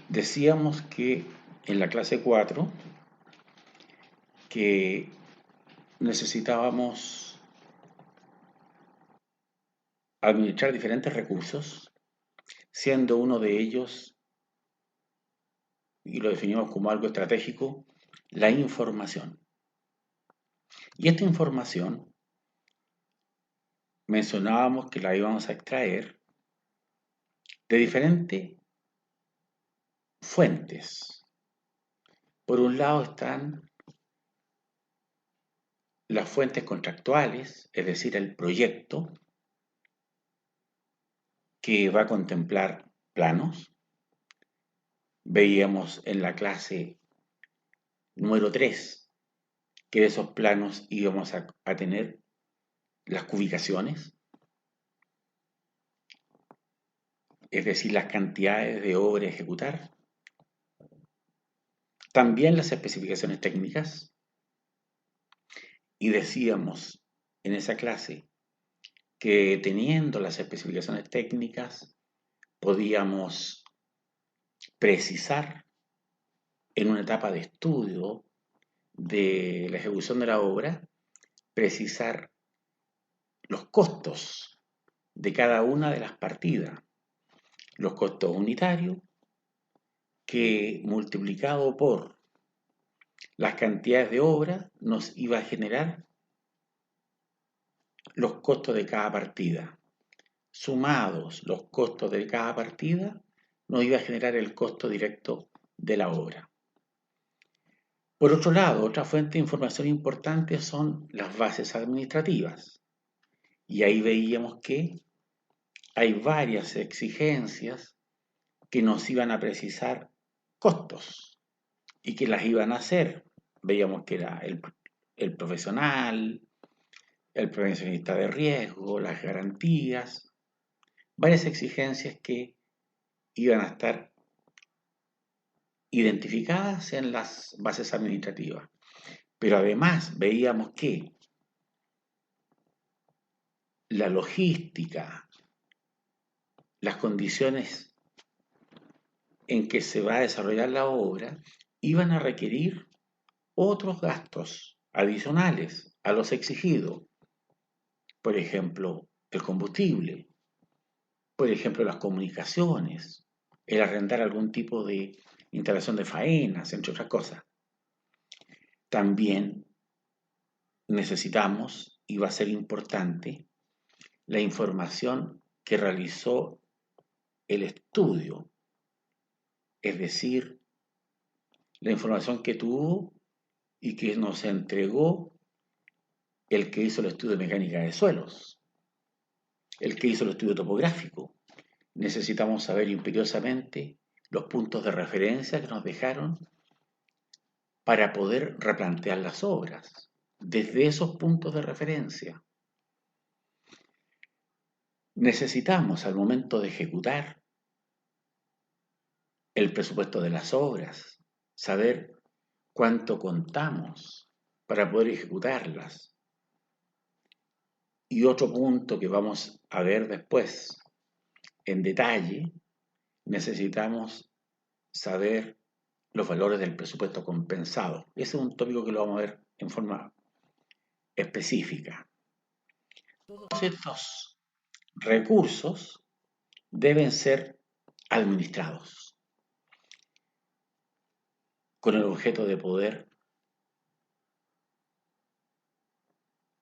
Decíamos que en la clase 4 que necesitábamos administrar diferentes recursos, siendo uno de ellos, y lo definimos como algo estratégico, la información. Y esta información mencionábamos que la íbamos a extraer de diferentes fuentes. Por un lado están las fuentes contractuales, es decir, el proyecto, que va a contemplar planos. Veíamos en la clase número 3 que de esos planos íbamos a tener las cubicaciones, es decir, las cantidades de obra a ejecutar. También las especificaciones técnicas. Y decíamos en esa clase que teniendo las especificaciones técnicas podíamos precisar en una etapa de estudio de la ejecución de la obra, precisar los costos de cada una de las partidas, los costos unitarios, que multiplicado por las cantidades de obra nos iba a generar los costos de cada partida. Sumados los costos de cada partida, nos iba a generar el costo directo de la obra. Por otro lado, otra fuente de información importante son las bases administrativas. Y ahí veíamos que hay varias exigencias que nos iban a precisar costos y que las iban a hacer. Veíamos que era el profesional, el prevencionista de riesgo, las garantías, varias exigencias que iban a estar identificadas en las bases administrativas. Pero además veíamos que la logística, las condiciones en que se va a desarrollar la obra, iban a requerir otros gastos adicionales a los exigidos. Por ejemplo, el combustible, por ejemplo, las comunicaciones, el arrendar algún tipo de instalación de faenas, entre otras cosas. También necesitamos, y va a ser importante, la información que realizó el estudio, es decir, la información que tuvo y que nos entregó el que hizo el estudio de mecánica de suelos, el que hizo el estudio topográfico. Necesitamos saber imperiosamente los puntos de referencia que nos dejaron para poder replantear las obras desde esos puntos de referencia. Necesitamos al momento de ejecutar el presupuesto de las obras, saber cuánto contamos para poder ejecutarlas. Y otro punto que vamos a ver después en detalle, necesitamos saber los valores del presupuesto compensado. Ese es un tópico que lo vamos a ver en forma específica. Todos estos recursos deben ser administrados con el objeto de poder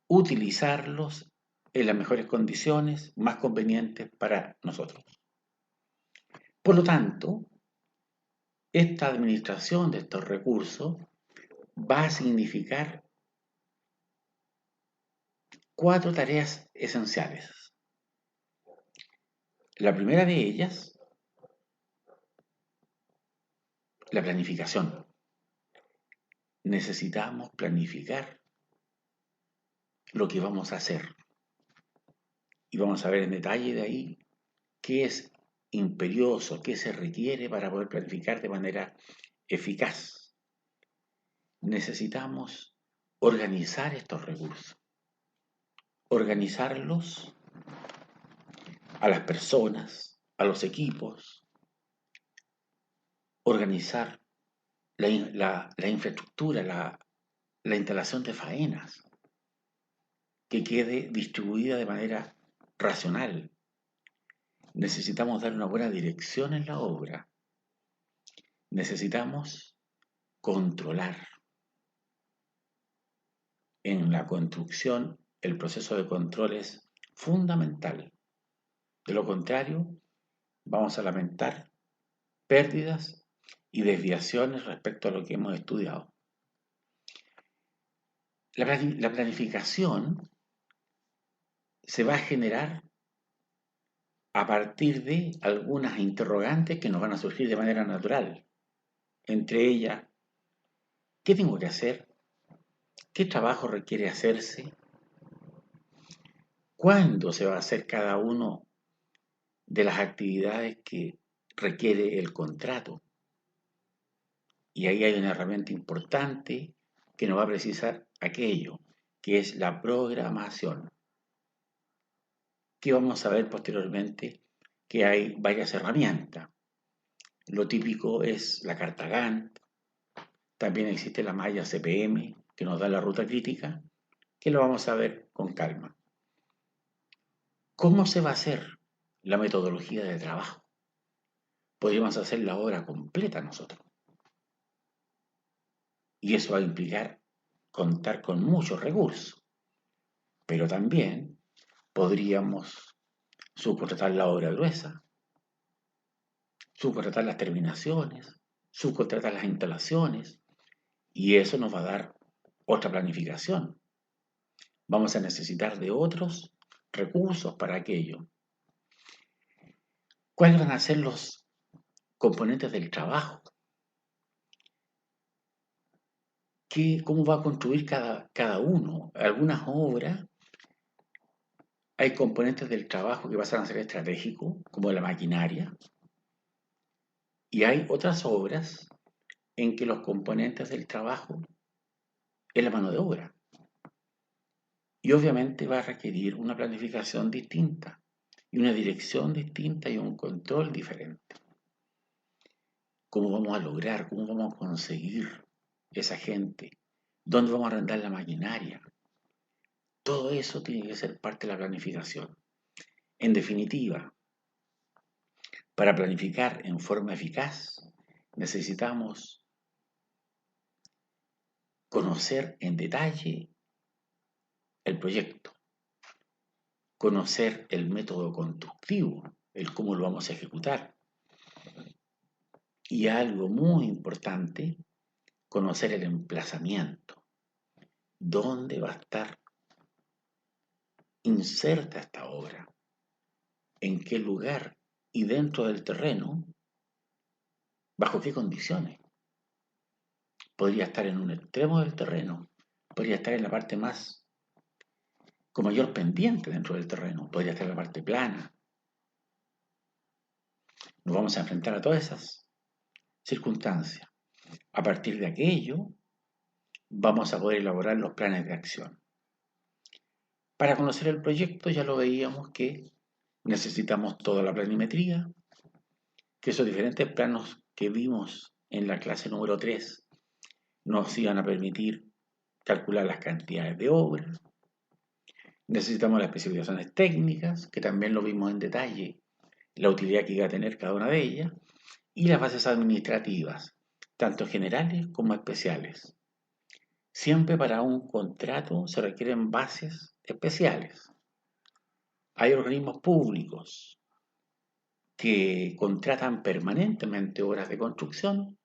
utilizarlos en las mejores condiciones más convenientes para nosotros. Por lo tanto, esta administración de estos recursos va a significar 4 tareas esenciales. La primera de ellas, la planificación. Necesitamos planificar lo que vamos a hacer. Y vamos a ver en detalle de ahí qué es imperioso, qué se requiere para poder planificar de manera eficaz. Necesitamos organizar estos recursos. Organizarlos a las personas, a los equipos, organizar la infraestructura, la instalación de faenas, que quede distribuida de manera racional. Necesitamos dar una buena dirección en la obra. Necesitamos controlar. En la construcción, el proceso de control es fundamental. De lo contrario, vamos a lamentar pérdidas y desviaciones respecto a lo que hemos estudiado. La planificación se va a generar a partir de algunas interrogantes que nos van a surgir de manera natural. Entre ellas, ¿qué tengo que hacer? ¿Qué trabajo requiere hacerse? ¿Cuándo se va a hacer cada uno de las actividades que requiere el contrato? Y ahí hay una herramienta importante que nos va a precisar aquello, que es la programación. Que vamos a ver posteriormente que hay varias herramientas. Lo típico es la carta Gantt, también existe la malla CPM, que nos da la ruta crítica, que lo vamos a ver con calma. ¿Cómo se va a hacer la metodología de trabajo? Podríamos hacer la obra completa nosotros. Y eso va a implicar contar con muchos recursos. Pero también podríamos subcontratar la obra gruesa, subcontratar las terminaciones, subcontratar las instalaciones, y eso nos va a dar otra planificación. Vamos a necesitar de otros recursos para aquello. ¿Cuáles van a ser los componentes del trabajo? ¿Cómo va a construir cada uno? Algunas obras hay componentes del trabajo que pasan a ser estratégicos, como la maquinaria, y hay otras obras en que los componentes del trabajo es la mano de obra. Y obviamente va a requerir una planificación distinta, y una dirección distinta y un control diferente. ¿Cómo vamos a lograr, cómo vamos a conseguir esa gente? ¿Dónde vamos a arrendar la maquinaria? Todo eso tiene que ser parte de la planificación. En definitiva, para planificar en forma eficaz, necesitamos conocer en detalle el proyecto, conocer el método constructivo, el cómo lo vamos a ejecutar. Y algo muy importante, conocer el emplazamiento. ¿Dónde va a estar inserta esta obra? ¿En qué lugar? Y dentro del terreno, ¿bajo qué condiciones? Podría estar en un extremo del terreno, podría estar en la parte más con mayor pendiente dentro del terreno, podría estar en la parte plana. Nos vamos a enfrentar a todas esas circunstancias. A partir de aquello, vamos a poder elaborar los planes de acción. Para conocer el proyecto ya lo veíamos que necesitamos toda la planimetría, que esos diferentes planos que vimos en la clase número 3 nos iban a permitir calcular las cantidades de obras. Necesitamos las especificaciones técnicas, que también lo vimos en detalle, la utilidad que iba a tener cada una de ellas, y las bases administrativas, tanto generales como especiales. Siempre para un contrato se requieren bases especiales. Hay organismos públicos que contratan permanentemente obras de construcción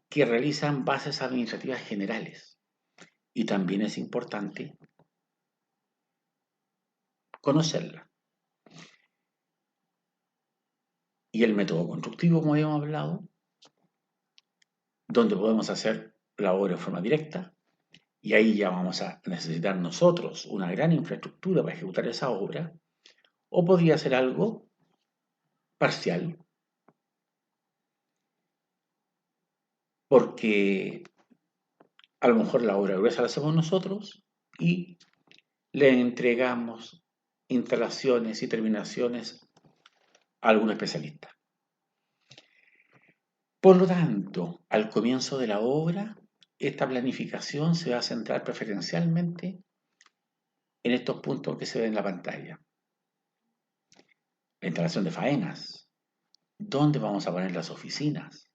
que realizan bases administrativas generales. Y también es importante conocerla. Y el método constructivo, como habíamos hablado, donde podemos hacer la obra de forma directa, y ahí ya vamos a necesitar nosotros una gran infraestructura para ejecutar esa obra, o podría ser algo parcial, porque a lo mejor la obra gruesa la hacemos nosotros y le entregamos instalaciones y terminaciones a algún especialista. Por lo tanto, al comienzo de la obra, esta planificación se va a centrar preferencialmente en estos puntos que se ven en la pantalla. La instalación de faenas. ¿Dónde vamos a poner las oficinas?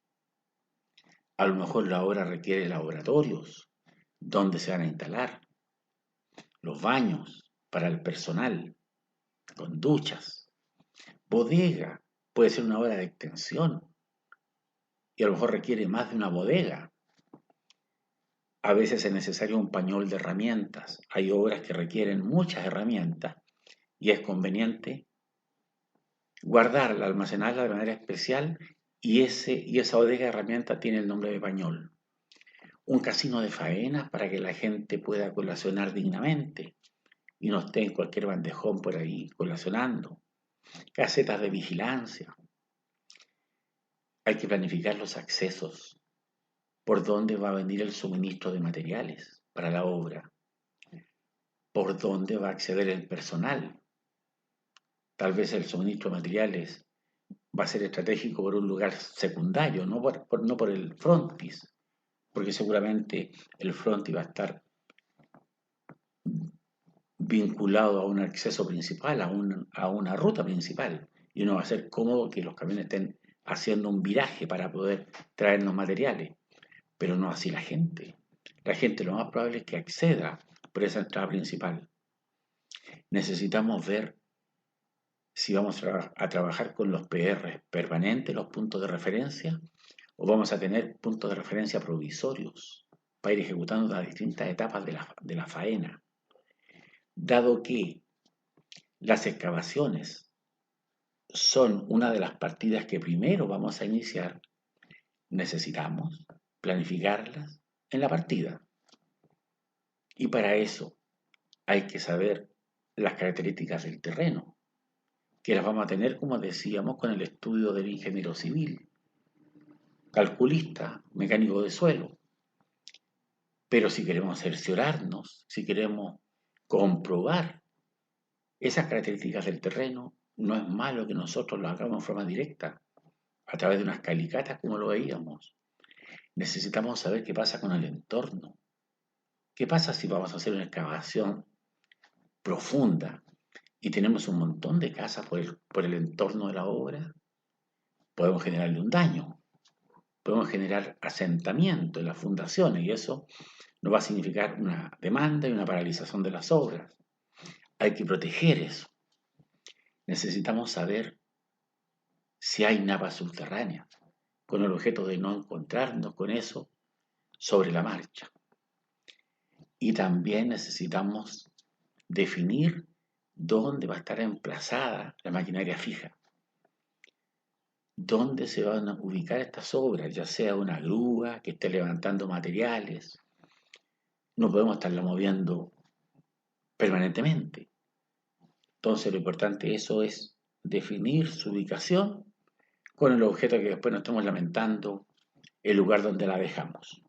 A lo mejor la obra requiere laboratorios. ¿Dónde se van a instalar? Los baños para el personal, con duchas. Bodega. Puede ser una obra de extensión y a lo mejor requiere más de una bodega. A veces es necesario un pañol de herramientas. Hay obras que requieren muchas herramientas y es conveniente guardarla, almacenarla de manera especial y esa bodega de herramientas tiene el nombre de pañol. Un casino de faenas para que la gente pueda colacionar dignamente y no esté en cualquier bandejón por ahí colacionando. Casetas de vigilancia. Hay que planificar los accesos, por dónde va a venir el suministro de materiales para la obra, por dónde va a acceder el personal. Tal vez el suministro de materiales va a ser estratégico por un lugar secundario, no por el frontis, porque seguramente el frontis va a estar vinculado a un acceso principal, a una ruta principal, y no va a ser cómodo que los camiones estén haciendo un viraje para poder traernos materiales, pero no así la gente. La gente lo más probable es que acceda por esa entrada principal. Necesitamos ver si vamos a trabajar con los PR permanentes, los puntos de referencia, o vamos a tener puntos de referencia provisorios para ir ejecutando las distintas etapas de la faena. Dado que las excavaciones son una de las partidas que primero vamos a iniciar, necesitamos planificarlas en la partida. Y para eso hay que saber las características del terreno, que las vamos a tener, como decíamos, con el estudio del ingeniero civil, calculista, mecánico de suelo. Pero si queremos cerciorarnos, si queremos comprobar esas características del terreno, no es malo que nosotros lo hagamos en forma directa, a través de unas calicatas como lo veíamos. Necesitamos saber qué pasa con el entorno. ¿Qué pasa si vamos a hacer una excavación profunda y tenemos un montón de casas por el entorno de la obra? Podemos generarle un daño, podemos generar asentamiento en las fundaciones y eso nos va a significar una demanda y una paralización de las obras. Hay que proteger eso. Necesitamos saber si hay napas subterráneas, con el objeto de no encontrarnos con eso sobre la marcha. Y también necesitamos definir dónde va a estar emplazada la maquinaria fija. Dónde se van a ubicar estas obras, ya sea una grúa que esté levantando materiales. No podemos estarla moviendo permanentemente. Entonces lo importante eso es definir su ubicación con el objeto que después no estemos lamentando el lugar donde la dejamos.